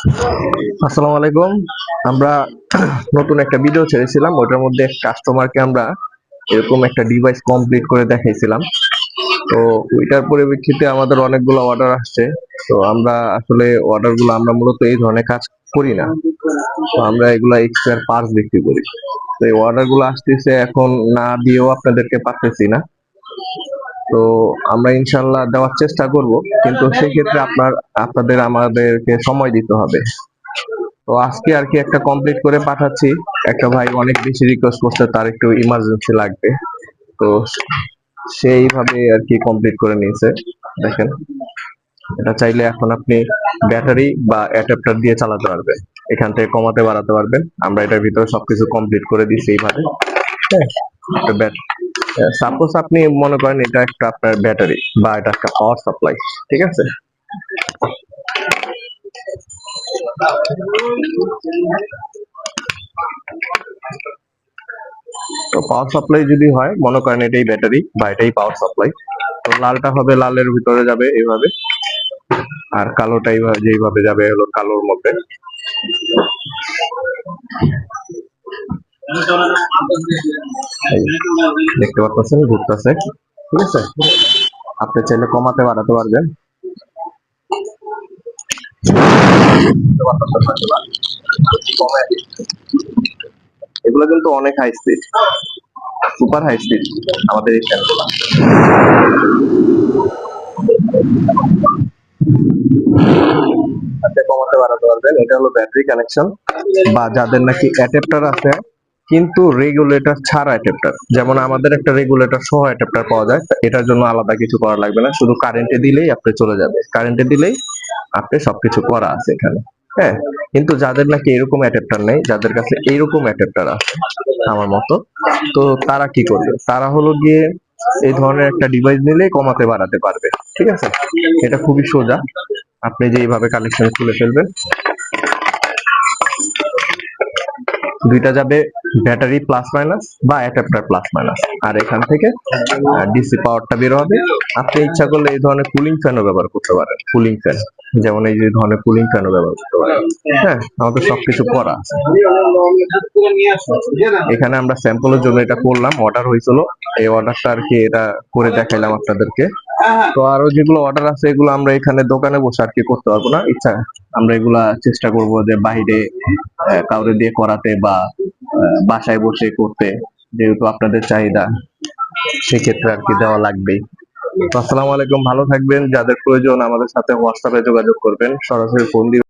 আসসালামু আলাইকুম। আমরা নতুন একটা ভিডিও ছেড়েছিলাম, ওটার মধ্যে কাস্টমারকে আমরা এরকম একটা ডিভাইস কমপ্লিট করে দেখাইছিলাম। তো ওইটার পরিপ্রেক্ষিতে আমাদের অনেকগুলো অর্ডার আসছে। তো আমরা আসলে অর্ডারগুলো আমরা মূলত এই ধরনের কাজ করি না। তো আমরা এগুলা এক্সপায়ার পার্টস বিক্রি করি। তো এই অর্ডারগুলো আসতেছে, এখন না দিয়েও আপনাদেরকে পারতেছি না। তো আমরা ইনশাল্লাহ দেওয়ার চেষ্টা করব, কিন্তু সেক্ষেত্রে আপনাদের আমাদেরকে সময় দিতে হবে। তো আজকে আর কি একটা কমপ্লিট করে পাঠাচ্ছি। একটা ভাই অনেক বেশি রিকোয়েস্ট করছে, তার একটু ইমার্জেন্সি লাগবে। তো সেইভাবে আর কি কমপ্লিট করে নিয়েছে। দেখেন, এটা চাইলে এখন আপনি ব্যাটারি বা অ্যাডাপ্টার দিয়ে চালাতে পারবেন। এখান থেকে কমাতে বাড়াতে পারবেন। আমরা এটার ভিতরে সবকিছু কমপ্লিট করে দিচ্ছি এইভাবে। হ্যাঁ, সাপোজ আপনি মনে করেন এটা একটা আপনার ব্যাটারি বা এটা একটা পাওয়ার সাপ্লাই, ঠিক আছে? তো পাওয়ার সাপ্লাই যদি হয়, মনে করেন এটাই ব্যাটারি বা এটাই পাওয়ার সাপ্লাই, তো লালটা হবে, লালের ভিতরে যাবে এইভাবে, আর কালোটা যেইভাবে যাবে হলো কালোর মধ্যে। দেখতে পাচ্ছেন ঘুরতেছে, ঠিক আছে? আপনি চাইলে কমাতে বাড়াতে পারবেন। এগুলো কিন্তু অনেক high speed, super high speed আমাদের এই ফ্যানগুলো। আপনি কমাতে বাড়াতে পারবেন। এটা হলো ব্যাটারি কানেকশন, বা যাদের নাকি অ্যাডাপ্টার আছে কিন্তু রেগুলেটর ছাড়া অ্যাডাপ্টার, যেমন আমাদের একটা রেগুলেটর সহ অ্যাডাপ্টার পাওয়া যায়, এটার জন্য আলাদা কিছু করা লাগবে না, শুধু কারেন্টে দিলেই আপনি চলে যাবে, কারেন্টে দিলেই আপনি সবকিছু করা আছে এখানে। হ্যাঁ, কিন্তু যাদের নাকি এরকম অ্যাডাপ্টার নেই, যাদের কাছে এইরকম অ্যাডাপ্টার আছে আমার মতো, তো তারা কি করবে? তারা হলো গিয়ে এই ধরনের একটা ডিভাইস নিলেই কমাতে বাড়াতে পারবে, ঠিক আছে? এটা খুবই সোজা। আপনি যে এইভাবে কানেকশন খুলে ফেলবেন, দুইটা যাবে ব্যাটারি প্লাস মাইনাস বা অ্যাডাপ্টার প্লাস মাইনাস, আর এখান থেকে ডিসি পাওয়ারটা বের হবে। আপনি ইচ্ছা করলে এই ধরনের কুলিং ফ্যানও ব্যবহার করতে পারেন, কুলিং ফ্যান, যেমন এই যে ধরনের কুলিং ফ্যানও ব্যবহার করতে পারেন। হ্যাঁ, আমাদের সবকিছু করা আছে। এখানে আমরা স্যাম্পলের জন্য এটা করলাম, অর্ডার হয়েছিল, এই অর্ডারটা আর কি এটা করে দেখাইলাম আপনাদেরকে। তো আরো যেগুলো অর্ডার আছে এগুলো আমরা এখানে দোকানে বসে আর কি করতে পারবো না, ইচ্ছা আমরা এগুলা চেষ্টা করব যে বাইরে কাউরে দিয়ে করাতে, বা বাসায় বসে করতে, যেহেতু আপনাদের চাহিদা, সেক্ষেত্রে আর কি দেওয়া লাগবেই। তো আসসালামু আলাইকুম, ভালো থাকবেন। যাদের প্রয়োজন আমাদের সাথে হোয়াটসঅ্যাপে যোগাযোগ করবেন, সরাসরি ফোন দিবেন।